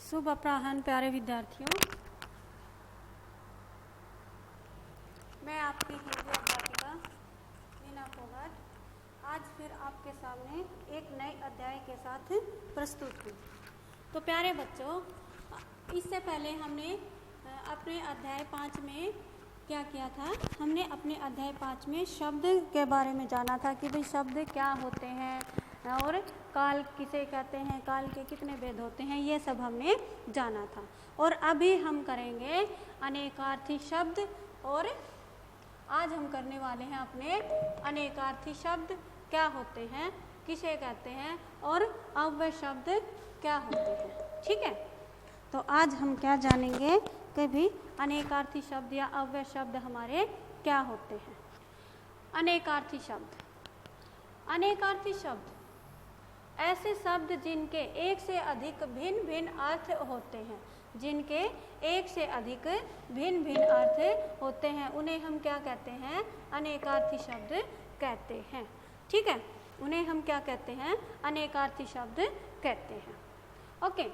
शुभ अपराह्न प्यारे विद्यार्थियों, मैं आपकी हिंदी अध्यापिका मीना फोगाट आज फिर आपके सामने एक नए अध्याय के साथ प्रस्तुत हूँ। तो प्यारे बच्चों, इससे पहले हमने अपने अध्याय 5 में क्या किया था? हमने अपने अध्याय 5 में शब्द के बारे में जाना था कि भाई शब्द क्या होते हैं और काल किसे कहते हैं, काल के कितने भेद होते हैं, ये सब हमने जाना था। और अभी हम करेंगे अनेकार्थी शब्द, और आज हम करने वाले हैं अपने अनेकार्थी शब्द क्या होते हैं, किसे कहते हैं और अव्यय शब्द क्या होते हैं। ठीक है, तो आज हम क्या जानेंगे कि भी अनेकार्थी शब्द या अव्यय शब्द हमारे क्या होते हैं। अनेकार्थी शब्द, अनेकार्थी शब्द ऐसे शब्द जिनके एक से अधिक भिन्न भिन्न अर्थ होते हैं, जिनके एक से अधिक भिन्न भिन्न अर्थ होते हैं, उन्हें हम क्या कहते हैं? अनेकार्थी शब्द कहते हैं। ठीक है, उन्हें हम क्या कहते हैं? अनेकार्थी शब्द कहते हैं। ओके,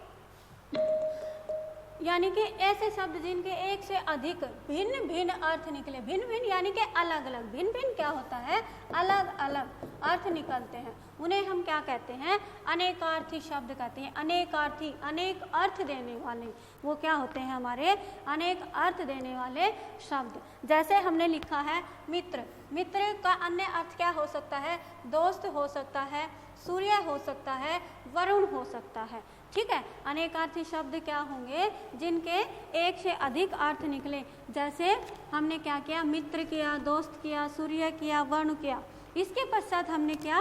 यानी कि ऐसे शब्द जिनके एक से अधिक भिन्न भिन्न अर्थ निकले। भिन्न भिन्न यानी कि अलग अलग। भिन्न भिन्न क्या होता है? अलग अलग अर्थ निकलते हैं, उन्हें हम क्या कहते हैं? अनेकार्थी शब्द कहते हैं। अनेकार्थी, अनेक अर्थ देने वाले, वो क्या होते हैं? हमारे अनेक अर्थ देने वाले शब्द। जैसे हमने लिखा है मित्र, मित्र का अन्य अर्थ क्या हो सकता है? दोस्त हो सकता है, सूर्य हो सकता है, वरुण हो सकता है। ठीक है, अनेकार्थी शब्द क्या होंगे? जिनके एक से अधिक अर्थ निकले। जैसे हमने क्या किया? मित्र किया, दोस्त किया, सूर्य किया, वरुण किया। इसके पश्चात हमने क्या?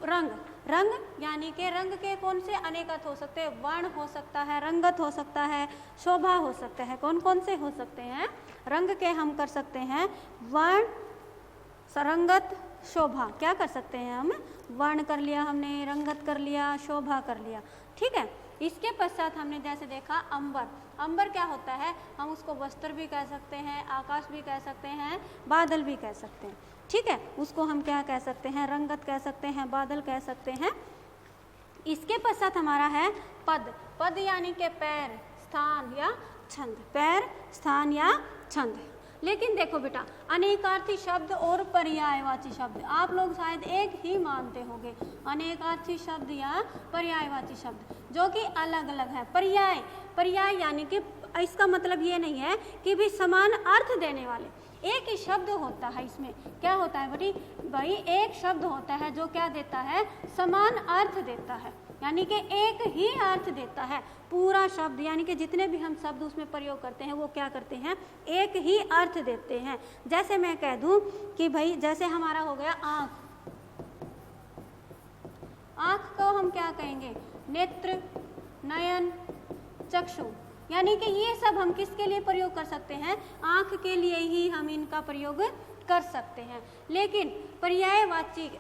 रंग, रंग यानी कि रंग के कौन से अनेक अर्थ हो सकते हैं? वर्ण हो सकता है, रंगत हो सकता है, शोभा हो सकता है। कौन कौन से हो सकते हैं? रंग के हम कर सकते हैं वर्ण, सरंगत, शोभा। क्या कर सकते हैं हम? वर्ण कर लिया हमने, रंगत कर लिया, शोभा कर लिया। ठीक है, इसके पश्चात हमने जैसे देखा अंबर। अंबर क्या होता है? हम उसको वस्त्र भी कह सकते हैं, आकाश भी कह सकते हैं, बादल भी कह सकते हैं। ठीक है, उसको हम क्या कह सकते हैं? रंगत कह सकते हैं, बादल कह सकते हैं। इसके पश्चात हमारा है पद। पद यानी कि पैर, स्थान या छंद। पैर, स्थान या छंद। लेकिन देखो बेटा, अनेकार्थी शब्द और पर्यायवाची शब्द आप लोग शायद एक ही मानते होंगे। अनेकार्थी शब्द या पर्यायवाची शब्द जो कि अलग अलग है। पर्याय, पर्याय यानी कि इसका मतलब ये नहीं है कि भी समान अर्थ देने वाले। एक ही शब्द होता है, इसमें क्या होता है बेटी? भाई एक शब्द होता है जो क्या देता है? समान अर्थ देता है, यानी कि एक ही अर्थ देता है। पूरा शब्द यानी कि जितने भी हम शब्द उसमें प्रयोग करते हैं वो क्या करते हैं? एक ही अर्थ देते हैं। जैसे मैं कह दूं कि भाई जैसे हमारा हो गया आँख, आँख को हम क्या कहेंगे? नेत्र, नयन, चक्षु। यानी कि ये सब हम किसके लिए प्रयोग कर सकते हैं? आँख के लिए ही हम इनका प्रयोग कर सकते हैं। लेकिन पर्यायवाची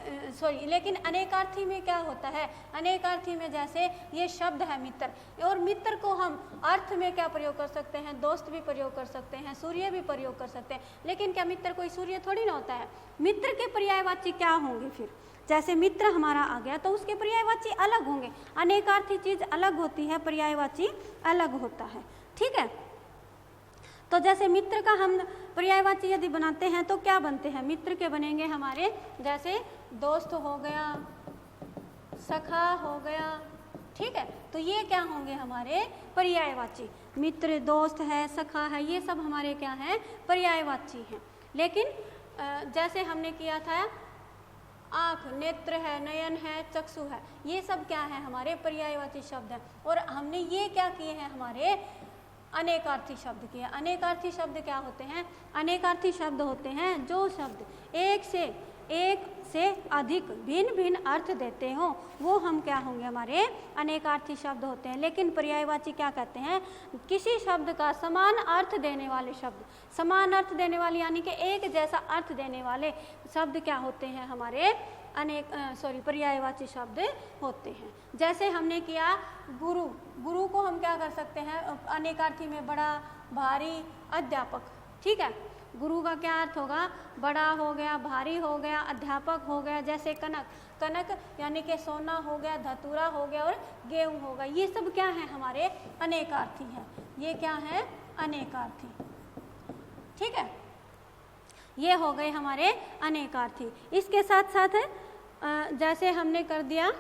लेकिन अनेकार्थी में क्या होता है? अनेकार्थी में जैसे ये शब्द है मित्र, और मित्र को हम अर्थ में क्या प्रयोग कर सकते हैं? दोस्त भी प्रयोग कर सकते हैं, सूर्य भी प्रयोग कर सकते हैं। लेकिन क्या मित्र कोई सूर्य थोड़ी ना होता है? मित्र के पर्यायवाची क्या होंगे फिर? जैसे मित्र हमारा आ गया तो उसके पर्यायवाची अलग होंगे। अनेकार्थी चीज अलग होती है, पर्यायवाची अलग होता है। ठीक है, तो जैसे मित्र का हम पर्यायवाची यदि बनाते हैं तो क्या बनते हैं? मित्र के बनेंगे हमारे जैसे दोस्त हो गया, सखा हो गया। ठीक है, तो ये क्या होंगे? हमारे पर्यायवाची। मित्र, दोस्त है, सखा है, ये सब हमारे क्या है? पर्यायवाची हैं। लेकिन जैसे हमने किया था आँख, नेत्र है, नयन है, चक्षु है, ये सब क्या है? हमारे पर्यायवाची शब्द हैं। और हमने ये क्या किए हैं? हमारे अनेकार्थी शब्द किए। अनेकार्थी शब्द क्या होते हैं? अनेकार्थी शब्द होते हैं जो शब्द एक से अधिक भिन्न भिन्न अर्थ देते हो, वो हम क्या होंगे? हमारे अनेकार्थी शब्द होते हैं। लेकिन पर्यायवाची क्या कहते हैं? किसी शब्द का समान अर्थ देने वाले शब्द। समान अर्थ देने वाले यानी कि एक जैसा अर्थ देने वाले शब्द क्या होते हैं? हमारे पर्यायवाची शब्द होते हैं। जैसे हमने किया गुरु। गुरु को हम क्या कर सकते हैं? अनेकार्थी में बड़ा, भारी, अध्यापक। ठीक है, गुरु का क्या अर्थ होगा? बड़ा हो गया, भारी हो गया, अध्यापक हो गया। जैसे कनक, कनक यानी कि सोना हो गया, धतूरा हो गया और गेहूं हो गया, ये सब क्या है हमारे अनेकार्थी हैं। ये क्या है अनेकार्थी, ठीक है, ये हो गए हमारे अनेकार्थी। इसके साथ साथ जैसे हमने कर दिया,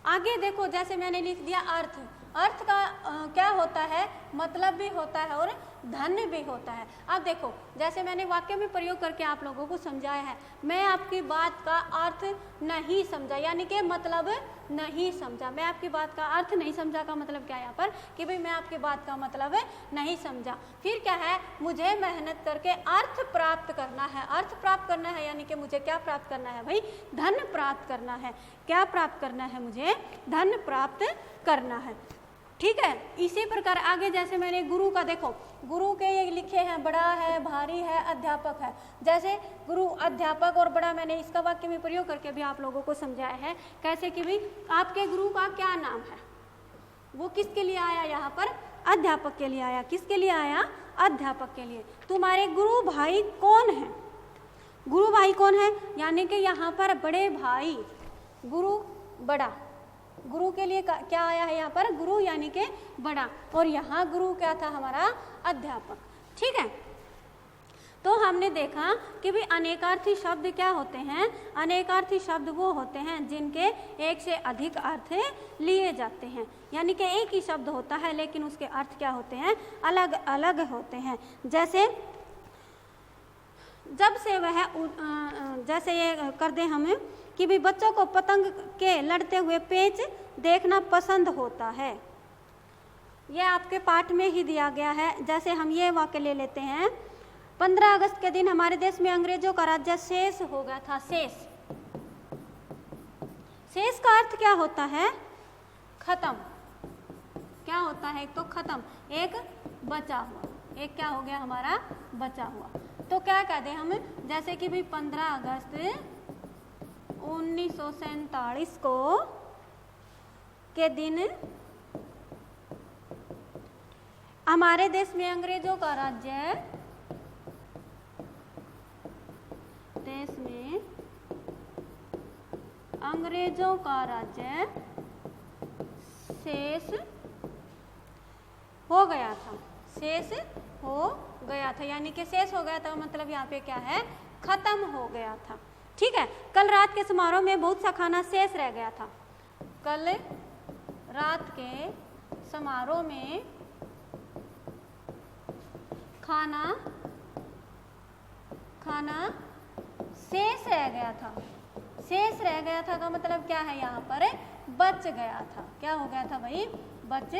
आगे देखो जैसे मैंने लिख दिया अर्थ, अर्थ का क्या होता है, मतलब भी होता है और धन भी होता है। अब देखो जैसे मैंने वाक्य में प्रयोग करके आप लोगों को समझाया है, मैं आपकी बात का अर्थ नहीं समझा यानी कि मतलब नहीं समझा, मैं आपकी बात का अर्थ नहीं समझा का मतलब क्या है यहाँ पर कि भाई मैं आपकी बात का मतलब नहीं समझा। फिर क्या है, मुझे मेहनत करके अर्थ प्राप्त करना है, अर्थ प्राप्त करना है यानी कि मुझे क्या प्राप्त करना है भाई, धन प्राप्त करना है। क्या प्राप्त करना है, मुझे धन प्राप्त करना है, ठीक है। इसी प्रकार आगे जैसे मैंने गुरु का देखो, गुरु के ये लिखे हैं बड़ा है, भारी है, अध्यापक है। जैसे गुरु, अध्यापक और बड़ा मैंने इसका वाक्य में प्रयोग करके भी आप लोगों को समझाया है कैसे कि भाई आपके गुरु का क्या नाम है, वो किसके लिए आया, यहाँ पर अध्यापक के लिए आया। किसके लिए आया, अध्यापक के लिए। तुम्हारे गुरु भाई कौन है, गुरु भाई कौन है यानी कि यहाँ पर बड़े भाई, गुरु बड़ा, गुरु के लिए क्या आया है यहाँ पर, गुरु यानी कि बड़ा, और यहाँ गुरु क्या था हमारा अध्यापक, ठीक है। तो हमने देखा कि भी अनेकार्थी शब्द क्या होते हैं, अनेकार्थी शब्द वो होते हैं जिनके एक से अधिक अर्थ लिए जाते हैं, यानी कि एक ही शब्द होता है लेकिन उसके अर्थ क्या होते हैं, अलग अलग होते हैं। जैसे जब से वह जैसे ये कर दें हमें कि भी बच्चों को पतंग के लड़ते हुए पेच देखना पसंद होता है, ये आपके पाठ में ही दिया गया है। जैसे हम ये वाक्य ले लेते हैं, 15 अगस्त के दिन हमारे देश में अंग्रेजों का राज्य शेष हो गया था। शेष, शेष का अर्थ क्या होता है, खत्म। क्या होता है, एक तो खत्म, एक बचा हुआ, एक क्या हो गया हमारा बचा हुआ। तो क्या कह दें हम, जैसे कि भाई 15 अगस्त 1947 को के दिन हमारे देश में अंग्रेजों का राज्य, देश में अंग्रेजों का राज्य शेष हो गया था, शेष हो गया था, यानी कि शेष हो गया था मतलब यहाँ पे क्या है, खत्म हो गया था, ठीक है। कल रात के समारोह में बहुत सा खाना शेष रह गया था, कल रात के समारोह में खाना शेष रह गया था। शेष रह गया था का मतलब क्या है, यहाँ पर बच गया था। क्या हो गया था भाई, बच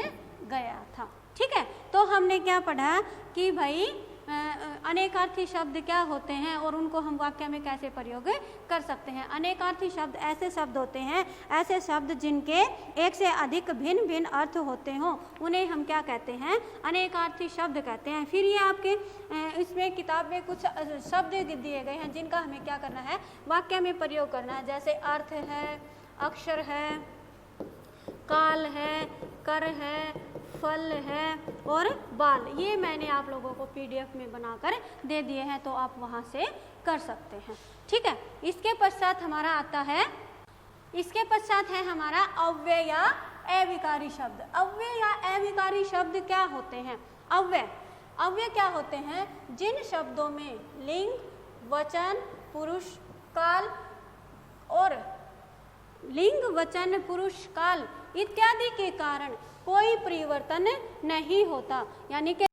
गया था, ठीक है। तो हमने क्या पढ़ा कि भाई अनेकार्थी शब्द क्या होते हैं और उनको हम वाक्य में कैसे प्रयोग कर सकते हैं। अनेकार्थी शब्द ऐसे शब्द होते हैं, ऐसे शब्द जिनके एक से अधिक भिन्न भिन्न अर्थ होते हों, उन्हें हम क्या कहते हैं, अनेकार्थी शब्द कहते हैं। फिर ये आपके इसमें किताब में कुछ शब्द दिए गए हैं जिनका हमें क्या करना है, वाक्य में प्रयोग करना है। जैसे अर्थ है, अक्षर है, काल है, कर है, फल है और बाल, ये मैंने आप लोगों को PDF में बनाकर दे दिए हैं, तो आप वहाँ से कर सकते हैं, ठीक है। इसके पश्चात हमारा आता है, इसके पश्चात है हमारा अव्यय या अविकारी शब्द। अव्यय या अविकारी शब्द क्या होते हैं, अव्यय, अव्यय क्या होते हैं, जिन शब्दों में लिंग, वचन, पुरुष, काल और लिंग, वचन, पुरुष, काल इत्यादि के कारण कोई परिवर्तन नहीं होता, यानी कि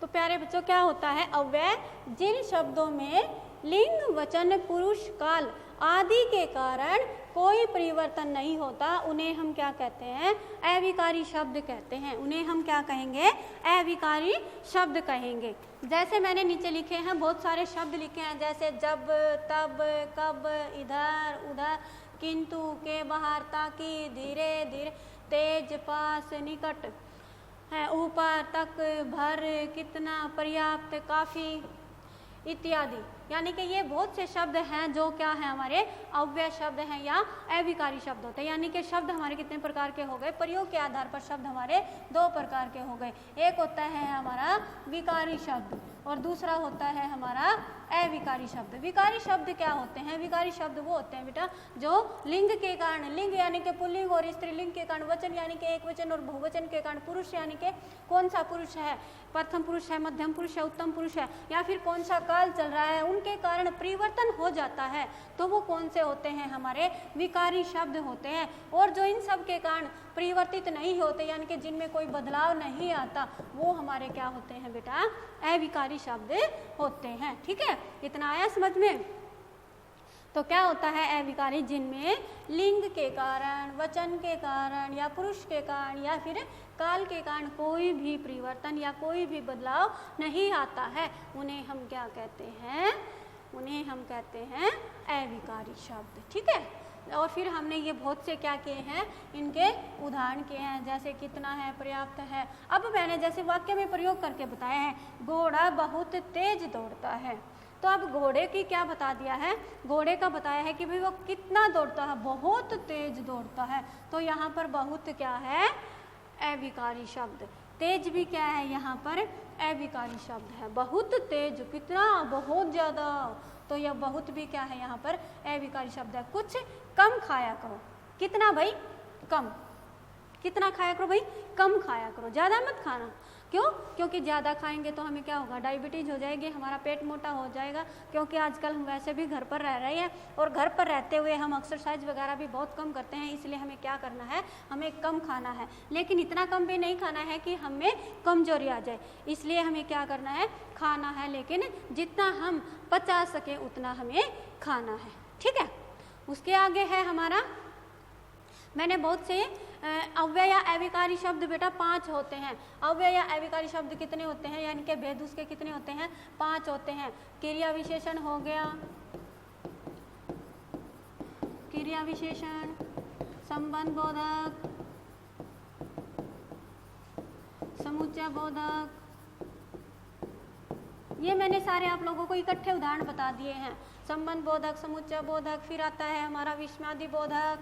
तो प्यारे बच्चों क्या होता है अव्यय, जिन शब्दों में लिंग, वचन, पुरुष, काल आदि के कारण कोई परिवर्तन नहीं होता, उन्हें हम क्या कहते हैं, अविकारी शब्द कहते हैं। उन्हें हम क्या कहेंगे, अविकारी शब्द कहेंगे। जैसे मैंने नीचे लिखे हैं, बहुत सारे शब्द लिखे हैं, जैसे जब, तब, कब, इधर, उधर, किंतु, के, बाहर, ताकि, धीरे धीरे, तेज, पास, निकट है, ऊपर, तक, भर, कितना, पर्याप्त, काफी इत्यादि। यानी कि ये बहुत से शब्द हैं जो क्या है हमारे अव्यय शब्द हैं या अविकारी शब्द होते हैं। यानी कि शब्द हमारे कितने प्रकार के हो गए, प्रयोग के आधार पर शब्द हमारे 2 प्रकार के हो गए। एक होता है हमारा विकारी शब्द और दूसरा होता है हमारा अविकारी शब्द। विकारी शब्द क्या होते हैं? विकारी शब्द वो होते हैं बेटा जो लिंग के कारण, लिंग यानी कि पुल्लिंग और स्त्रीलिंग के कारण, वचन यानी कि एक वचन और बहुवचन के कारण, पुरुष यानी कि कौन सा पुरुष है, प्रथम पुरुष है, मध्यम पुरुष है, उत्तम पुरुष है, या फिर कौन सा काल चल रहा है, उनके कारण परिवर्तन हो जाता है, तो वो कौन से होते हैं? हमारे विकारी शब्द होते हैं। और जो इन सब के कारण परिवर्तित नहीं होते यानी कि जिनमें कोई बदलाव नहीं आता, वो हमारे क्या होते हैं बेटा? अविकारी शब्द होते हैं। ठीक है, इतना आया समझ में? तो क्या होता है अविकारी? जिनमें लिंग के कारण, वचन के कारण या पुरुष के कारण या फिर काल के कारण कोई भी परिवर्तन या कोई भी बदलाव नहीं आता है, उन्हें हम क्या कहते हैं? उन्हें हम कहते हैं अविकारी शब्द। ठीक है, और फिर हमने ये बहुत से क्या किए हैं? इनके उदाहरण किए हैं, जैसे कितना है, पर्याप्त है। अब मैंने जैसे वाक्य में प्रयोग करके बताया है, घोड़ा बहुत तेज दौड़ता है, तो अब घोड़े की क्या बता दिया है? घोड़े का बताया है कि भाई वो कितना दौड़ता है, बहुत तेज दौड़ता है। तो यहाँ पर बहुत क्या है? अविकारी शब्द। तेज भी क्या है? यहाँ पर अविकारी शब्द है। बहुत तेज, कितना, बहुत ज़्यादा, तो यह बहुत भी क्या है? यहाँ पर अविकारी शब्द है। कुछ कम खाया करो, कितना भाई? कम। कितना खाया करो भाई? कम खाया करो, ज़्यादा मत खाना। क्यों? क्योंकि ज़्यादा खाएंगे तो हमें क्या होगा? डायबिटीज़ हो जाएगी, हमारा पेट मोटा हो जाएगा। क्योंकि आजकल हम वैसे भी घर पर रह रहे हैं और घर पर रहते हुए हम एक्सरसाइज वगैरह भी बहुत कम करते हैं, इसलिए हमें क्या करना है? हमें कम खाना है, लेकिन इतना कम भी नहीं खाना है कि हमें कमजोरी आ जाए। इसलिए हमें क्या करना है? खाना है, लेकिन जितना हम पचा सके उतना हमें खाना है। ठीक है, उसके आगे है हमारा, मैंने बहुत से अव्यय या अविकारी शब्द बेटा 5 होते हैं। अव्यय या अविकारी शब्द कितने होते हैं? यानी कि भेद उसके कितने होते हैं? 5 होते हैं। क्रिया विशेषण हो गया, क्रिया विशेषण, संबंध बोधक, समुच्चय बोधक, ये मैंने सारे आप लोगों को इकट्ठे उदाहरण बता दिए हैं। संबंध बोधक, समुच्चय बोधक, फिर आता है हमारा विस्मयादि बोधक।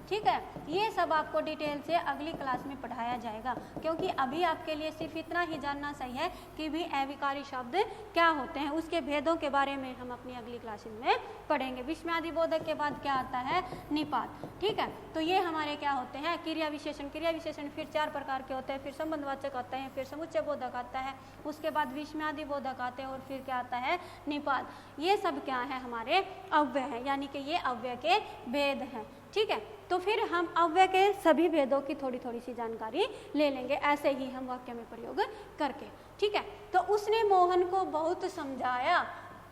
ठीक है, ये सब आपको डिटेल से अगली क्लास में पढ़ाया जाएगा, क्योंकि अभी आपके लिए सिर्फ इतना ही जानना सही है कि भी अविकारी शब्द क्या होते हैं। उसके भेदों के बारे में हम अपनी अगली क्लास में पढ़ेंगे। विस्मयादि बोधक के बाद क्या आता है? निपात। ठीक है, तो ये हमारे क्या होते हैं? क्रिया विशेषण। क्रिया विशेषण फिर 4 प्रकार के होते हैं, फिर संबंधवाचक आते हैं, फिर समुच्चय बोधक आता है, उसके बाद विस्मयादि बोधक आते हैं, और फिर क्या आता है? निपात। ये सब क्या है? हमारे अव्यय है, यानी कि ये अव्यय के भेद हैं। ठीक है, तो फिर हम अव्यय के सभी भेदों की थोड़ी थोड़ी सी जानकारी ले लेंगे, ऐसे ही हम वाक्य में प्रयोग करके। ठीक है, तो उसने मोहन को बहुत समझाया,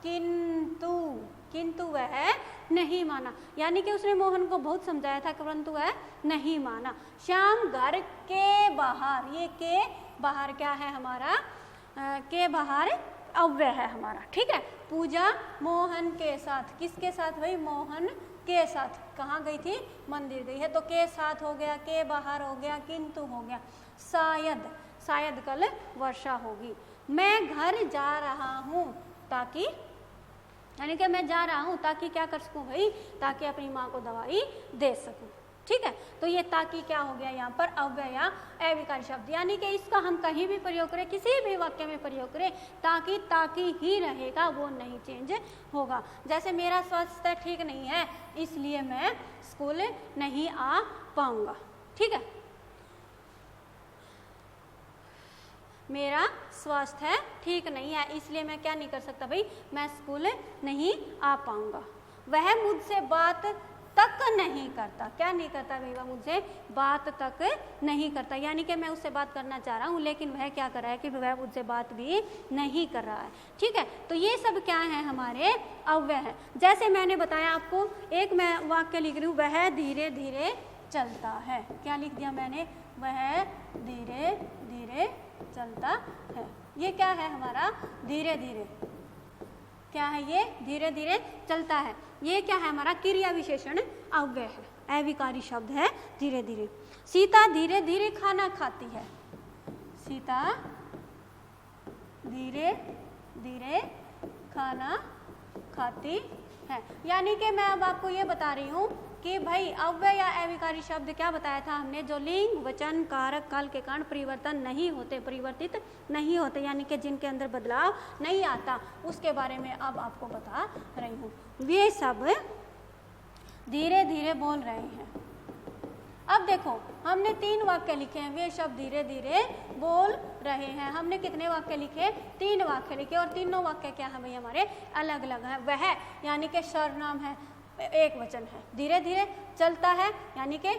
किंतु वह नहीं माना। यानी कि उसने मोहन को बहुत समझाया था, परंतु वह नहीं माना। श्याम घर के बाहर, ये के बाहर क्या है हमारा? के बाहर अव्यय है हमारा। ठीक है, पूजा मोहन के साथ, किसके साथ भाई? मोहन के साथ। कहाँ गई थी? मंदिर गई है, तो के साथ हो गया, के बाहर हो गया, किंतु हो गया। शायद कल वर्षा होगी। मैं घर जा रहा हूँ ताकि, यानी कि मैं जा रहा हूँ ताकि क्या कर सकूँ भाई? ताकि अपनी माँ को दवाई दे सकूँ। ठीक है, तो ये ताकि क्या हो गया यहाँ पर? अव्यय या अविकारी शब्द। यानी कि इसका हम कहीं भी प्रयोग करें, किसी भी वाक्य में प्रयोग करें, ताकि ही रहेगा, वो नहीं चेंज होगा। जैसे मेरा स्वास्थ्य ठीक नहीं है इसलिए मैं स्कूल नहीं आ पाऊंगा। ठीक है, मेरा स्वास्थ्य ठीक नहीं है इसलिए मैं क्या नहीं कर सकता भाई? मैं स्कूल नहीं आ पाऊंगा। वह मुझसे बात तक नहीं करता। क्या नहीं करता भैया? मुझसे बात तक नहीं करता, यानी कि मैं उससे बात करना चाह रहा हूँ लेकिन वह क्या कर रहा है कि वह मुझसे बात भी नहीं कर रहा है। ठीक है, तो ये सब क्या है? हमारे अव्यय है। जैसे मैंने बताया आपको, एक मैं वाक्य लिख रही हूँ, वह धीरे धीरे चलता है। क्या लिख दिया मैंने? वह धीरे धीरे चलता है। ये क्या है हमारा? धीरे धीरे। क्या है ये? धीरे धीरे चलता है। ये क्या है हमारा? क्रिया विशेषण अव्यय है, अविकारी शब्द है, धीरे धीरे। सीता धीरे धीरे खाना खाती है। सीता धीरे धीरे खाना खाती है। यानी कि मैं अब आपको ये बता रही हूँ कि भाई अव्यय या अविकारी शब्द क्या बताया था हमने, जो लिंग वचन कारक काल के कारण परिवर्तन नहीं होते, परिवर्तित नहीं होते, यानी कि जिनके अंदर बदलाव नहीं आता, उसके बारे में अब आपको बता रही हूँ। वे सब धीरे धीरे बोल रहे हैं। अब देखो हमने 3 वाक्य लिखे हैं, वे शब्द धीरे धीरे बोल रहे हैं। हमने कितने वाक्य लिखे, 3 वाक्य लिखे, और तीनों वाक्य क्या है भाई हमारे अलग अलग है। वह यानी कि सर्वनाम है, एक वचन है, धीरे धीरे चलता है, यानी कि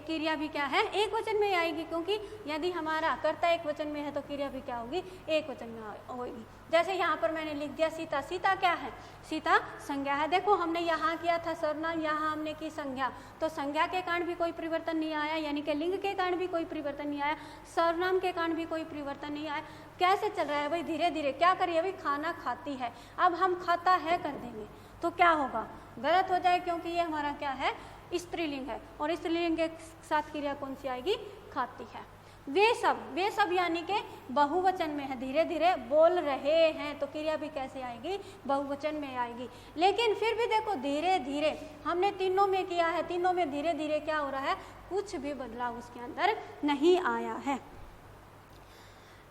क्रिया भी क्या है, एक वचन में आएगी, क्योंकि यदि हमारा कर्ता एक वचन में है तो क्रिया भी क्या होगी, एक वचन में होगी। जैसे यहाँ पर मैंने लिख दिया सीता, सीता क्या है, सीता संज्ञा है। देखो हमने यहाँ किया था सर्वनाम, यहाँ हमने की संज्ञा, तो संज्ञा के कारण भी कोई परिवर्तन नहीं आया, यानी कि लिंग के कारण भी कोई परिवर्तन नहीं आया, सर्वनाम के कारण भी कोई परिवर्तन नहीं आया। कैसे चल रहा है भाई, धीरे धीरे। क्या करिए भाई, खाना खाती है, अब हम खाता है कर देंगे तो क्या होगा, गलत हो जाए, क्योंकि ये हमारा क्या है, स्त्रीलिंग है, और स्त्रीलिंग के साथ क्रिया कौन सी आएगी, खाती है। वे सब यानी कि बहुवचन में है, धीरे धीरे बोल रहे हैं, तो क्रिया भी कैसे आएगी, बहुवचन में आएगी। लेकिन फिर भी देखो धीरे धीरे हमने तीनों में किया है, तीनों में धीरे धीरे क्या हो रहा है, कुछ भी बदलाव उसके अंदर नहीं आया है।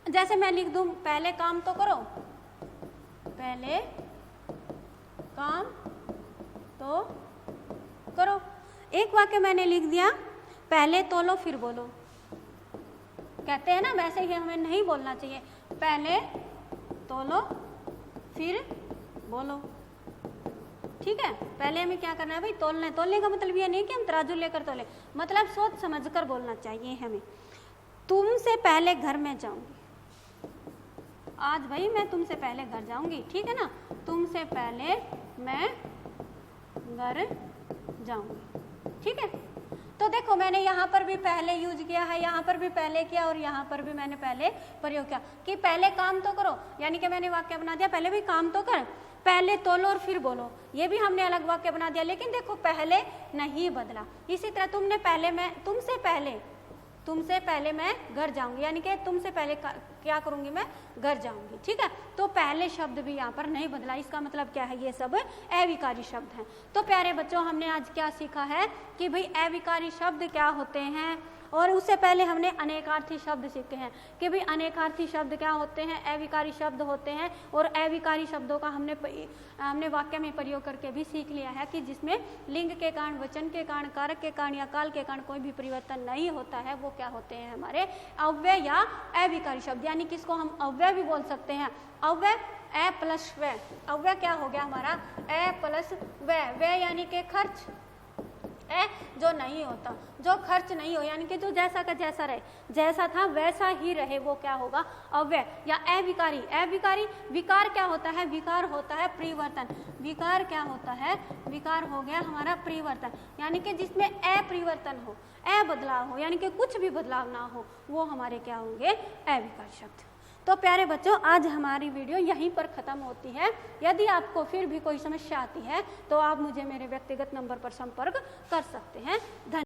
जैसे मैं लिख दूं, पहले काम तो करो, पहले काम तो करो। एक वाक्य मैंने लिख दिया, पहले तोलो फिर बोलो। कहते हैं ना, वैसे ही हमें नहीं बोलना चाहिए, पहले तोलो फिर बोलो। ठीक है, पहले हमें क्या करना है भाई, तोलना है। तोलने का मतलब ये नहीं कि हम तराजू लेकर तोले, मतलब सोच समझ कर बोलना चाहिए हमें। तुमसे पहले घर में जाऊंगी, आज भाई मैं तुमसे पहले घर जाऊंगी, ठीक है ना, तुमसे पहले मैं घर जाऊंगी, ठीक है। तो देखो मैंने यहाँ पर भी पहले यूज किया है, यहाँ पर भी पहले किया, और यहाँ पर भी मैंने पहले प्रयोग किया कि पहले काम तो करो, यानी कि मैंने वाक्य बना दिया, पहले भी काम तो कर, पहले तोलो और फिर बोलो, ये भी हमने अलग वाक्य बना दिया। लेकिन देखो पहले नहीं बदला। इसी तरह तुमसे पहले मैं घर जाऊंगी, यानी कि तुमसे पहले क्या करूंगी, मैं घर जाऊंगी, ठीक है। तो पहले शब्द भी यहाँ पर नहीं बदला, इसका मतलब क्या है, ये सब अविकारी शब्द हैं। तो प्यारे बच्चों, हमने आज क्या सीखा है कि भाई अविकारी शब्द क्या होते हैं, और उससे पहले हमने अनेकार्थी शब्द सीखे हैं कि भाई अनेकार्थी शब्द क्या होते हैं, अविकारी शब्द होते हैं। और अविकारी शब्दों का हमने वाक्य में प्रयोग करके भी सीख लिया है कि जिसमें लिंग के कारण, वचन के कारण, कारक के कारण या काल के कारण कोई भी परिवर्तन नहीं होता है, वो क्या होते हैं, हमारे अव्यय या अविकारी शब्द। यानी किसको हम अव्यय भी बोल सकते हैं, अव्यय ए प्लस व। अव्यय क्या हो गया हमारा, ए प्लस व यानी कि खर्च, ए जो नहीं होता, जो खर्च नहीं हो, यानी कि जो जैसा का जैसा रहे, जैसा था वैसा ही रहे, वो क्या होगा, अव्यय या अविकारी। अविकारी, विकार क्या होता है, विकार होता है परिवर्तन। विकार क्या होता है, विकार हो गया हमारा परिवर्तन, यानी कि जिसमें अपरिवर्तन हो, बदलाव हो, यानी कि कुछ भी बदलाव ना हो, वो हमारे क्या होंगे, अविकारी शब्द। तो प्यारे बच्चों, आज हमारी वीडियो यहीं पर ख़त्म होती है। यदि आपको फिर भी कोई समस्या आती है तो आप मुझे मेरे व्यक्तिगत नंबर पर संपर्क कर सकते हैं। धन्यवाद।